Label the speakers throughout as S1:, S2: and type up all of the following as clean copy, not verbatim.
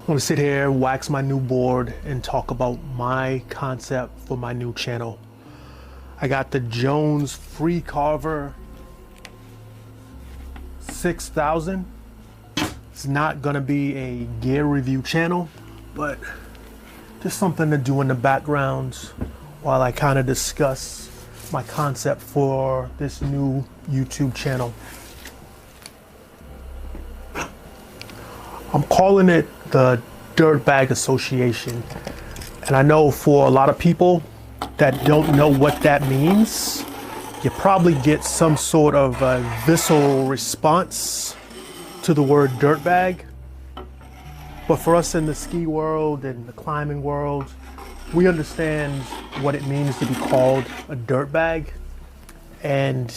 S1: want to sit here, wax my new board, and talk about my concept for my new channel. I got the Jones Free Carver 6000. It's not gonna be a gear review channel, but just something to do in the background while I kind of discuss my concept for this new YouTube channel. I'm calling it the Dirtbag Association. And I know for a lot of people that don't know what that means, you probably get some sort of a visceral response to the word dirtbag. But for us in the ski world and the climbing world, we understand what it means to be called a dirtbag. And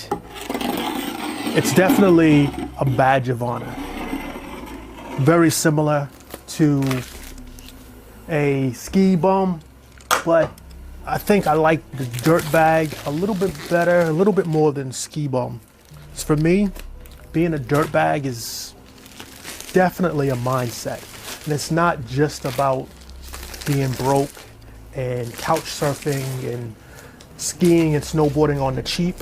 S1: it's definitely a badge of honor. Very similar to a ski bum, but I think I like the dirtbag a little bit better, a little bit more than ski bum. So for me, being a dirtbag is definitely a mindset. And it's not just about being broke and couch surfing and skiing and snowboarding on the cheap,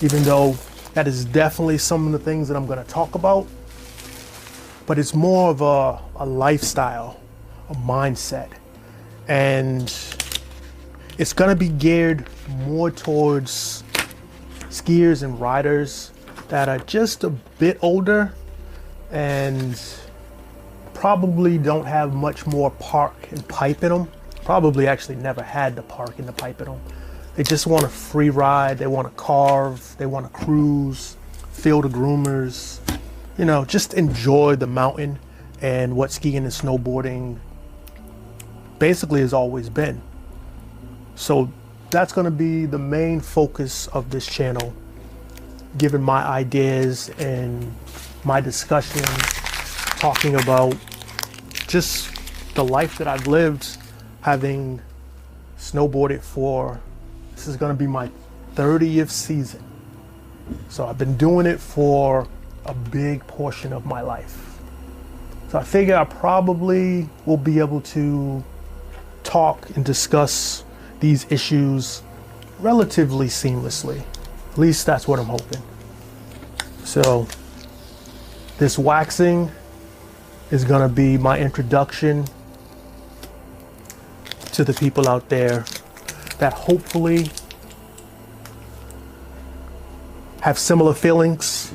S1: even though that is definitely some of the things that I'm going to talk about. But it's more of a lifestyle, a mindset. And it's gonna be geared more towards skiers and riders that are just a bit older and probably don't have much more park and pipe in them. Probably actually never had the park and the pipe in them. They just want a free ride, they want to carve, they want to cruise, feel the groomers. You know, just enjoy the mountain and what skiing and snowboarding basically has always been. So that's going to be the main focus of this channel, giving my ideas and my discussion, talking about just the life that I've lived, having snowboarded for, this is going to be my 30th season. So I've been doing it for a big portion of my life. So I figure I probably will be able to talk and discuss these issues relatively seamlessly. At least that's what I'm hoping. So this waxing is gonna be my introduction to the people out there that hopefully have similar feelings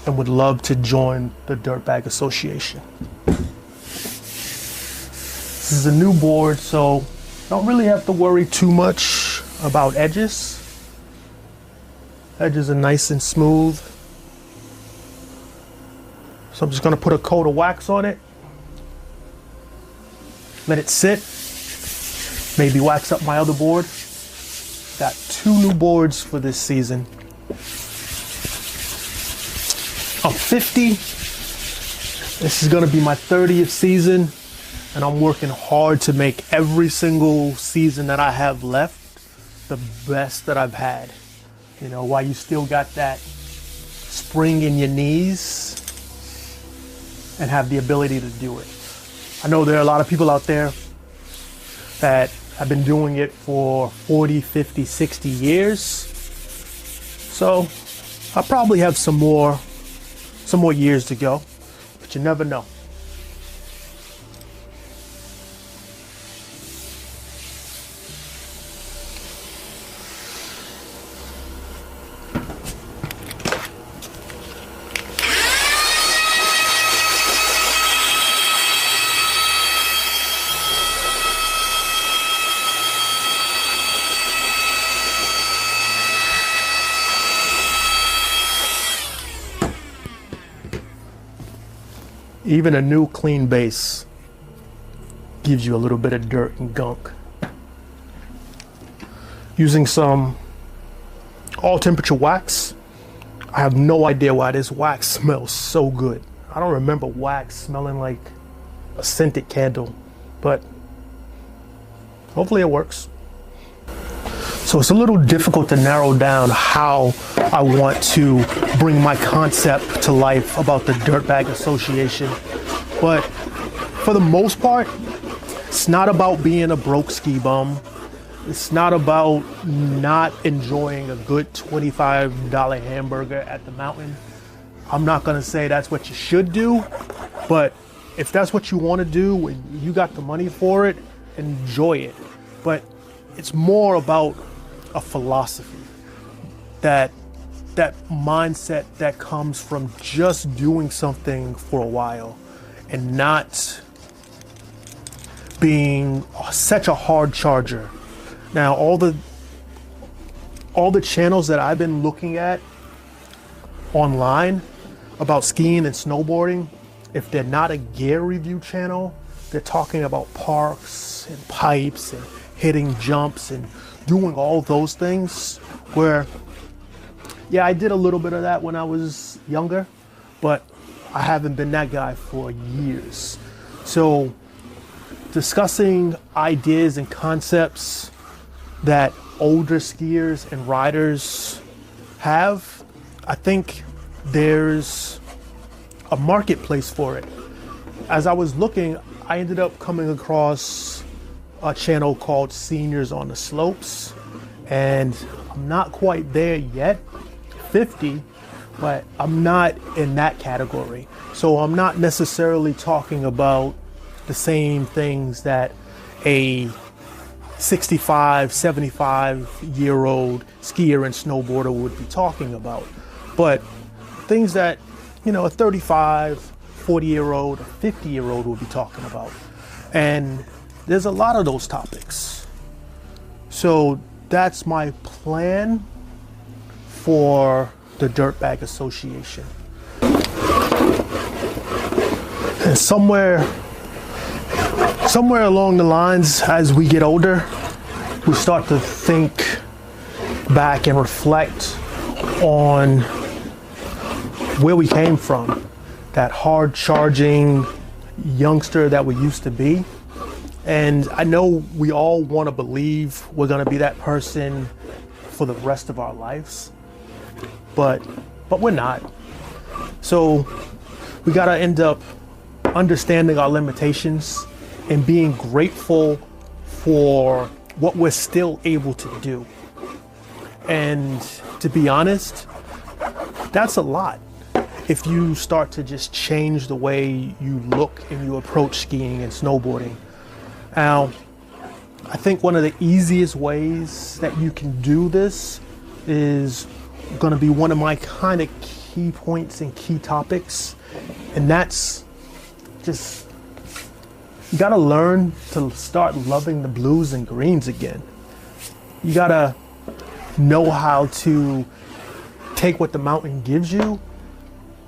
S1: and would love to join the Dirtbag Association. This is a new board, so don't really have to worry too much about edges. Edges are nice and smooth. So I'm just gonna put a coat of wax on it. Let it sit. Maybe wax up my other board. Got 2 new boards for this season. I'm 50. This is gonna be my 30th season, and I'm working hard to make every single season that I have left the best that I've had. You know, while you still got that spring in your knees and have the ability to do it. I know there are a lot of people out there that have been doing it for 40, 50, 60 years. So I probably have some more years to go, but you never know. Even a new clean base gives you a little bit of dirt and gunk. Using some all temperature wax. I have no idea why this wax smells so good. I don't remember wax smelling like a scented candle, but hopefully it works. So it's a little difficult to narrow down how I want to bring my concept to life about the Dirtbag Association. But for the most part, it's not about being a broke ski bum. It's not about not enjoying a good $25 hamburger at the mountain. I'm not gonna say that's what you should do, but if that's what you wanna do and you got the money for it, enjoy it. But it's more about a philosophy, that mindset that comes from just doing something for a while and not being such a hard charger. Now, all the channels that I've been looking at online about skiing and snowboarding, if they're not a gear review channel, they're talking about parks and pipes and hitting jumps and doing all those things where, yeah, I did a little bit of that when I was younger, but I haven't been that guy for years. So discussing ideas and concepts that older skiers and riders have, I think there's a marketplace for it. As I was looking, I ended up coming across a channel called Seniors on the Slopes, and I'm not quite there yet, 50, but I'm not in that category. So I'm not necessarily talking about the same things that a 65, 75-year-old skier and snowboarder would be talking about. But things that, a 35, 40-year-old, 50-year-old would be talking about. And there's a lot of those topics. So that's my plan for the Dirtbag Association. And somewhere along the lines, as we get older, we start to think back and reflect on where we came from, that hard charging youngster that we used to be. And I know we all want to believe we're going to be that person for the rest of our lives, but we're not. So we got to end up understanding our limitations and being grateful for what we're still able to do. And to be honest, that's a lot. If you start to just change the way you look and you approach skiing and snowboarding. Now, I think one of the easiest ways that you can do this is going to be one of my kind of key points and key topics. And that's just, you got to learn to start loving the blues and greens again. You got to know how to take what the mountain gives you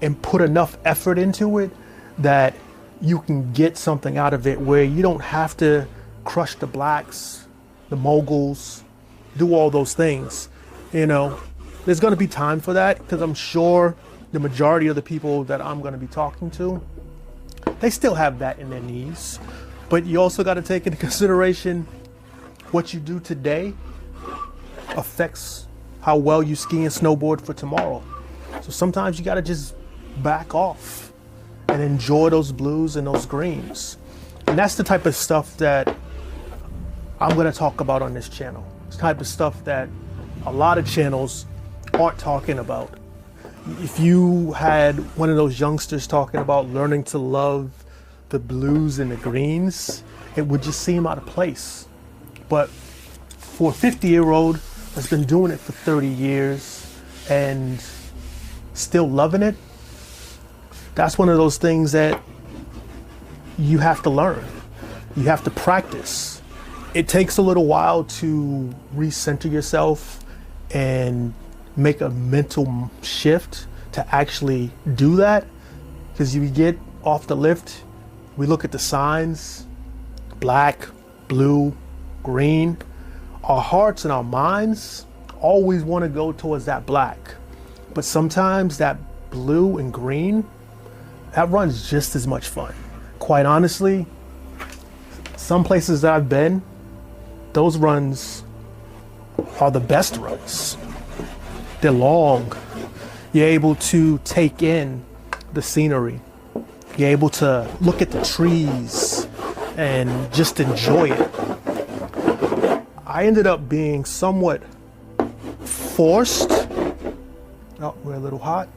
S1: and put enough effort into it that you can get something out of it where you don't have to crush the blacks, the moguls, do all those things. There's going to be time for that, because I'm sure the majority of the people that I'm going to be talking to, they still have that in their knees. But you also got to take into consideration what you do today affects how well you ski and snowboard for tomorrow. So sometimes you got to just back off and enjoy those blues and those greens. And that's the type of stuff that I'm going to talk about on this channel. It's the type of stuff that a lot of channels aren't talking about. If you had one of those youngsters talking about learning to love the blues and the greens, it would just seem out of place. But for a 50-year-old that's been doing it for 30 years and still loving it, that's one of those things that you have to learn. You have to practice. It takes a little while to recenter yourself and make a mental shift to actually do that. Because you get off the lift, we look at the signs, black, blue, green. Our hearts and our minds always want to go towards that black. But sometimes that blue and green, that run's just as much fun. Quite honestly, some places that I've been, those runs are the best runs. They're long. You're able to take in the scenery. You're able to look at the trees and just enjoy it. I ended up being somewhat forced, oh, we're a little hot,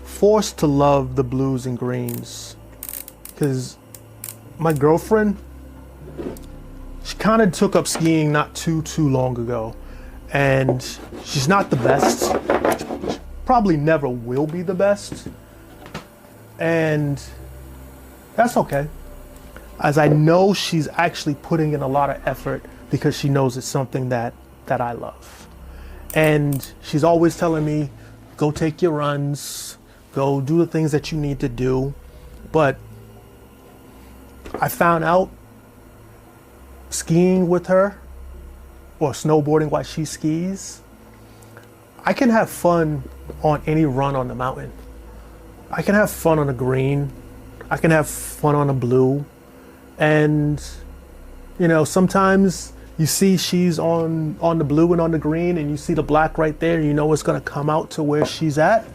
S1: forced to love the blues and greens, because my girlfriend, she kind of took up skiing not too long ago, and she's not the best, probably never will be the best, and that's okay, as I know she's actually putting in a lot of effort because she knows it's something that I love. And she's always telling me, go take your runs, go do the things that you need to do. But I found out skiing with her, or snowboarding while she skis, I can have fun on any run on the mountain. I can have fun on a green. I can have fun on a blue. And, you know, sometimes you see she's on the blue and on the green, and you see the black right there, and you know it's gonna come out to where she's at.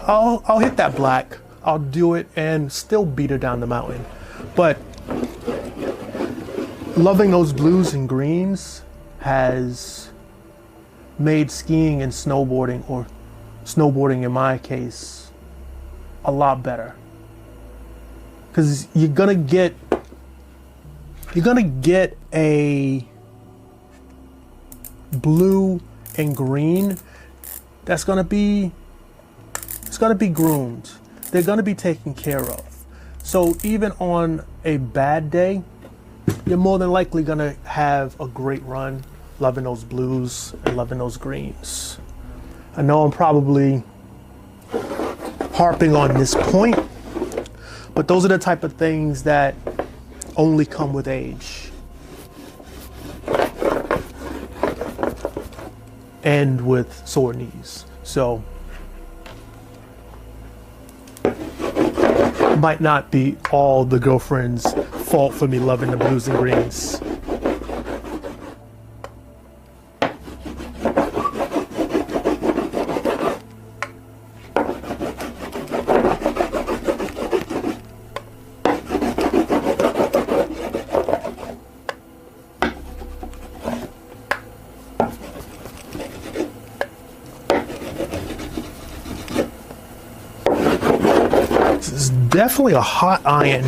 S1: I'll hit that black. I'll do it and still beat her down the mountain. But loving those blues and greens has made skiing and snowboarding, or snowboarding in my case, a lot better. Because you're gonna get a blue and green that's gonna be groomed. They're gonna be taken care of. So even on a bad day, you're more than likely gonna have a great run, loving those blues and loving those greens. I know I'm probably harping on this point, but those are the type of things that only come with age. And with sore knees. So it might not be all the girlfriend's fault for me loving the blues and greens. This is definitely a hot iron.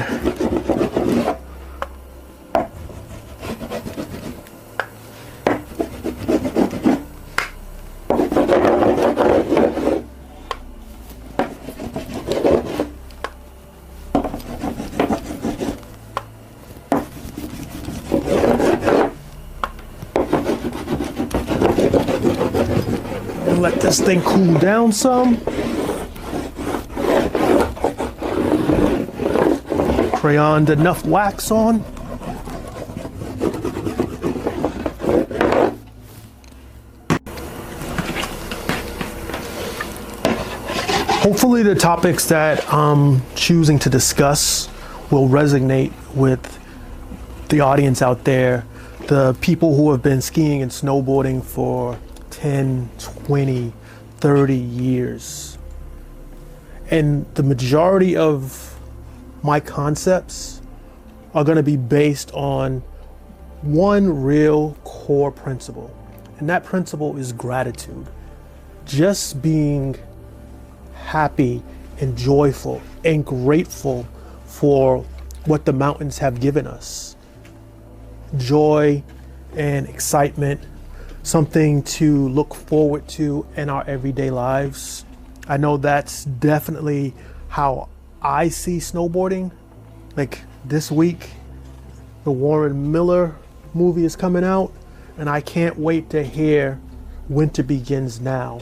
S1: Let this thing cool down some. Crayoned enough wax on. Hopefully the topics that I'm choosing to discuss will resonate with the audience out there, the people who have been skiing and snowboarding for 10, 20, 30 years. And the majority of my concepts are going to be based on one real core principle. And that principle is gratitude. Just being happy and joyful and grateful for what the mountains have given us. Joy and excitement, something to look forward to in our everyday lives. I know that's definitely how I see snowboarding. Like this week, the Warren Miller movie is coming out, and I can't wait to hear Winter Begins Now.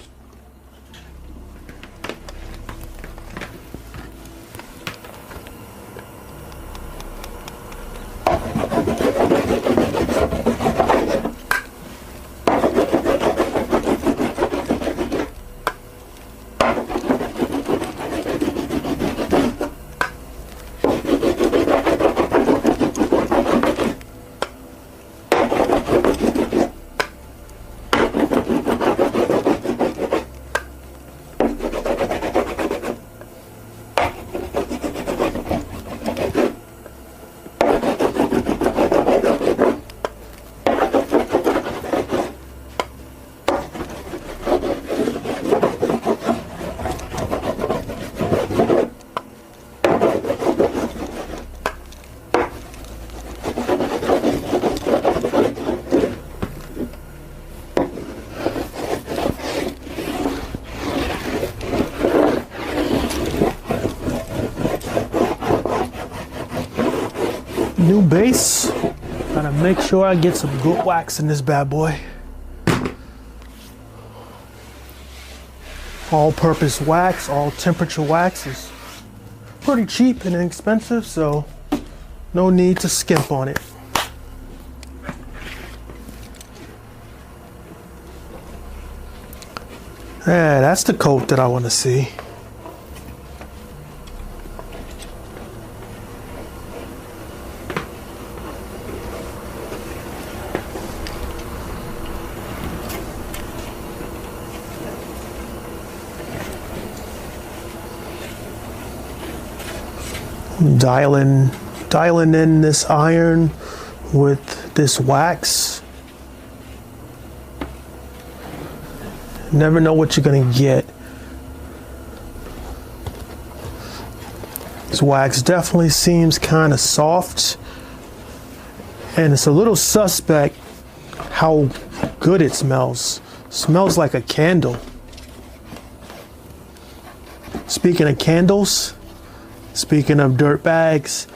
S1: new base. Gotta make sure I get some good wax in this bad boy. All-purpose wax, all temperature wax is pretty cheap and inexpensive, so no need to skimp on it. Yeah, that's the coat that I want to see. Dialing in this iron with this wax. Never know what you're gonna get. This wax definitely seems kind of soft, and it's a little suspect how good it smells. Smells like a candle. Speaking of candles, speaking of dirt bags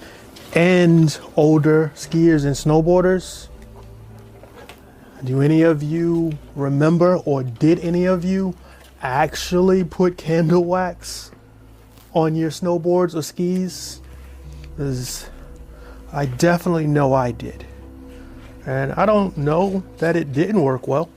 S1: and older skiers and snowboarders, do any of you remember, or did any of you actually put candle wax on your snowboards or skis? Because I definitely know I did. And I don't know that it didn't work well.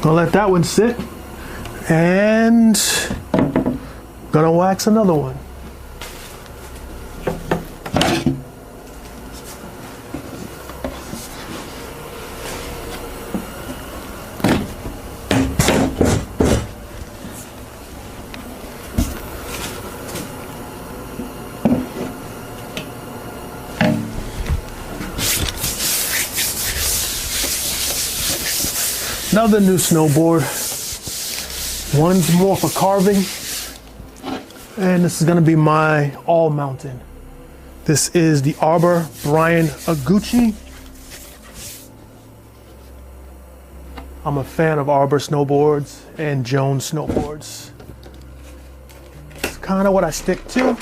S1: Gonna let that one sit, and gonna wax another one. Another new snowboard. One's more for carving, and this is gonna be my all mountain. This is the Arbor Brian Aguchi. I'm a fan of Arbor snowboards and Jones snowboards. It's kind of what I stick to.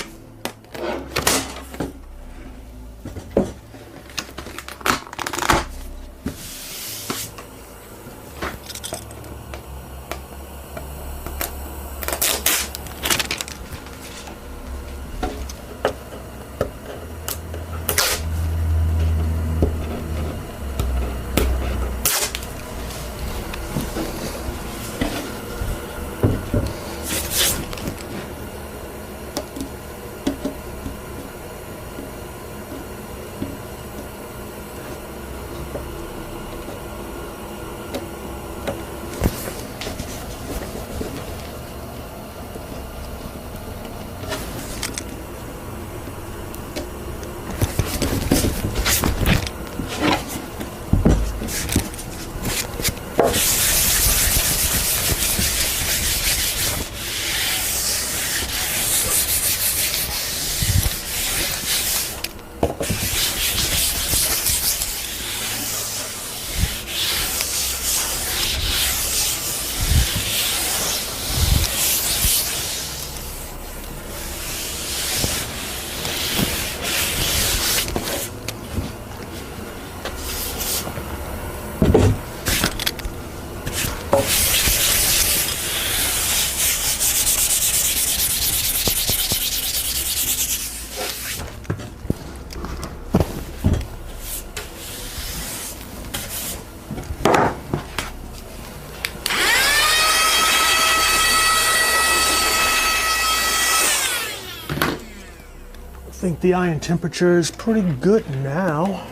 S1: I think the iron temperature is pretty good now.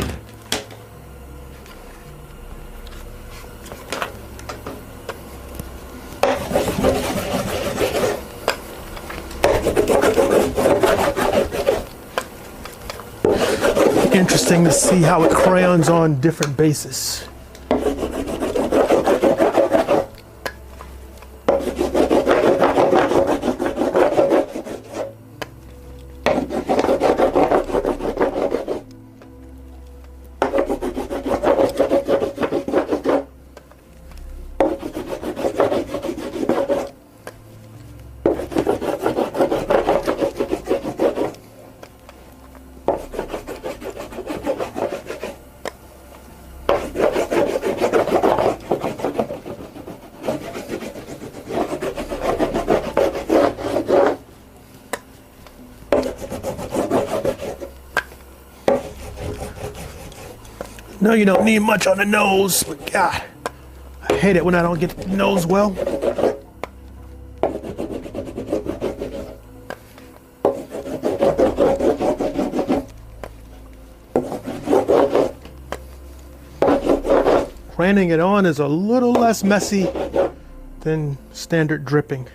S1: Interesting to see how it crayons on different bases. No, you don't need much on the nose, but God, I hate it when I don't get the nose well. Raining it on is a little less messy than standard dripping.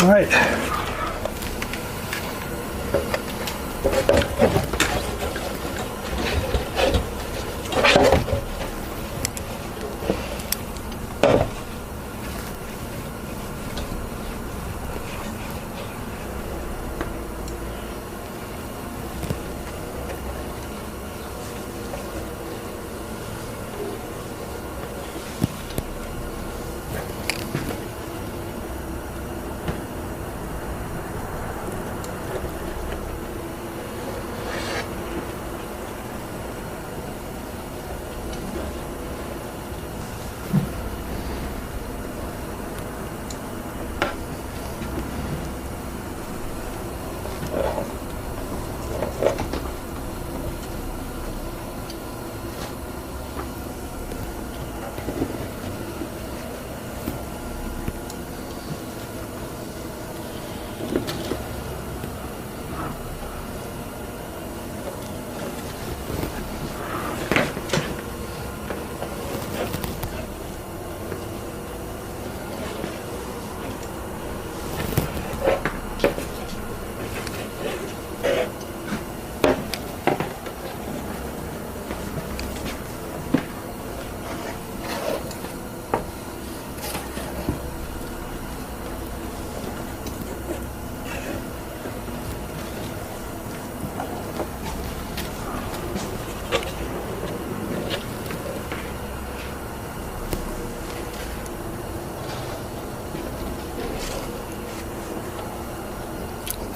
S1: All right.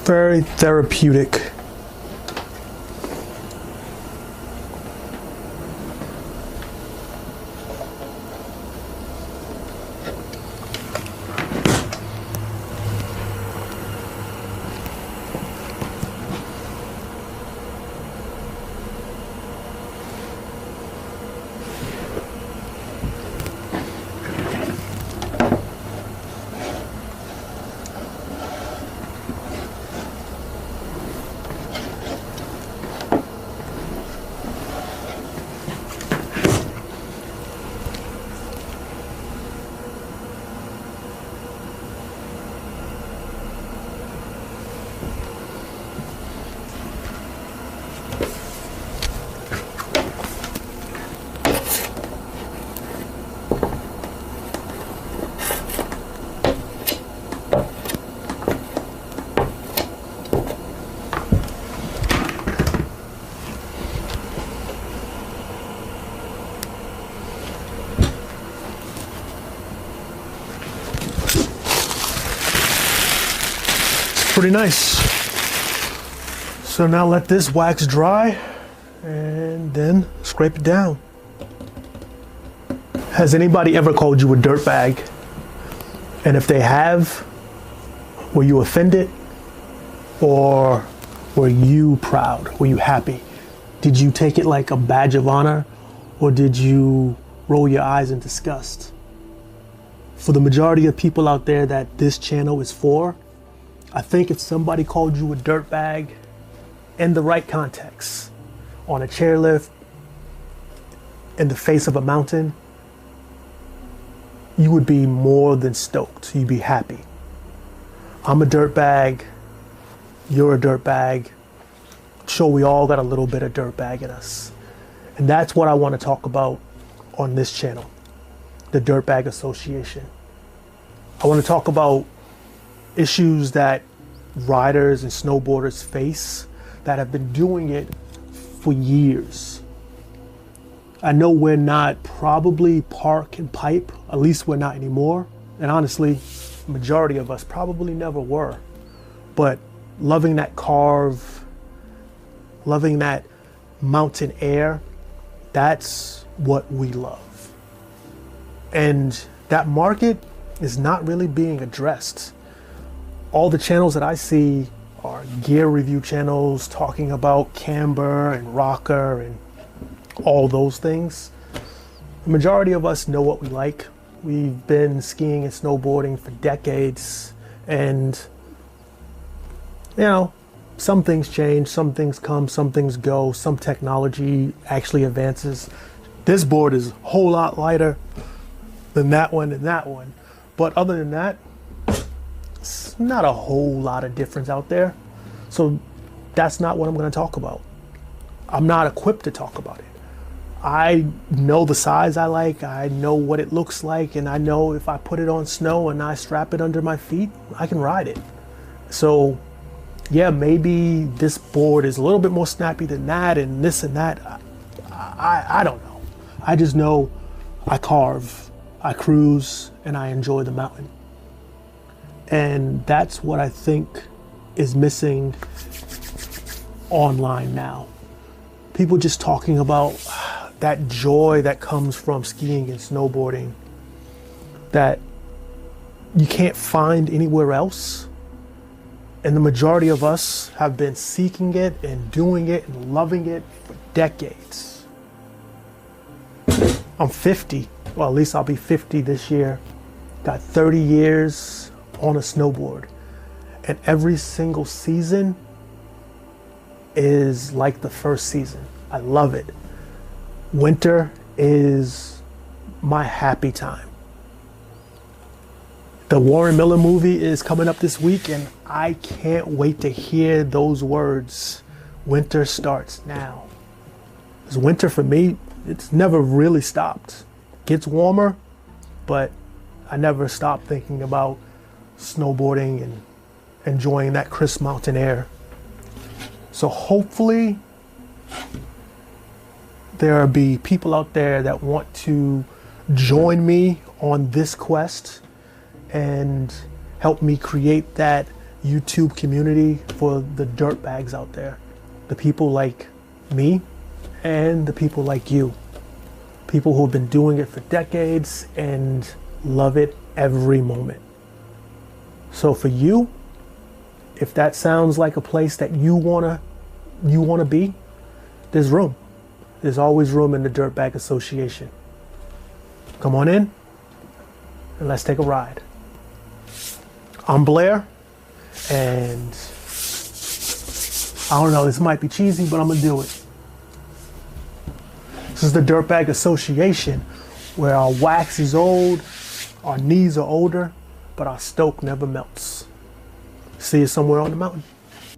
S1: Very therapeutic. pretty nice. So now let this wax dry and then scrape it down. Has anybody ever called you a dirtbag? And if they have, were you offended? Or were you proud? Were you happy? Did you take it like a badge of honor? Or did you roll your eyes in disgust? For the majority of people out there that this channel is for, I think if somebody called you a dirtbag in the right context, on a chairlift, in the face of a mountain, you would be more than stoked. You'd be happy. I'm a dirtbag. You're a dirtbag. I'm sure we all got a little bit of dirtbag in us. And that's what I want to talk about on this channel, the Dirtbag Association. I want to talk about issues that riders and snowboarders face that have been doing it for years. I know we're not probably park and pipe, at least we're not anymore. And honestly, the majority of us probably never were. But loving that carve, loving that mountain air, that's what we love. And that market is not really being addressed. All the channels that I see are gear review channels talking about camber and rocker and all those things. The majority of us know what we like. We've been skiing and snowboarding for decades, and you know, some things change, some things come, some things go, some technology actually advances. This board is a whole lot lighter than that one and that one. But other than that, it's not a whole lot of difference out there. So that's not what I'm going to talk about. I'm not equipped to talk about it. I know the size I like, I know what it looks like, and I know if I put it on snow and I strap it under my feet, I can ride it. So yeah, maybe this board is a little bit more snappy than that and this and that. I don't know. I just know I carve, I cruise, and I enjoy the mountain. And that's what I think is missing online now. People just talking about that joy that comes from skiing and snowboarding that you can't find anywhere else. And the majority of us have been seeking it and doing it and loving it for decades. I'm 50, well, at least I'll be 50 this year. Got 30 years on a snowboard. And every single season is like the first season. I love it. Winter is my happy time. The Warren Miller movie is coming up this week, and I can't wait to hear those words. Winter starts now. Because winter for me, it's never really stopped. It gets warmer, but I never stop thinking about snowboarding and enjoying that crisp mountain air. So hopefully there'll be people out there that want to join me on this quest and help me create that YouTube community for the dirtbags out there. The people like me and the people like you. People who have been doing it for decades and love it every moment. So for you, if that sounds like a place that you wanna be, there's room. There's always room in the Dirtbag Association. Come on in and let's take a ride. I'm Blair, and I don't know, this might be cheesy, but I'm gonna do it. This is the Dirtbag Association, where our wax is old, our knees are older, but our stoke never melts. See you somewhere on the mountain.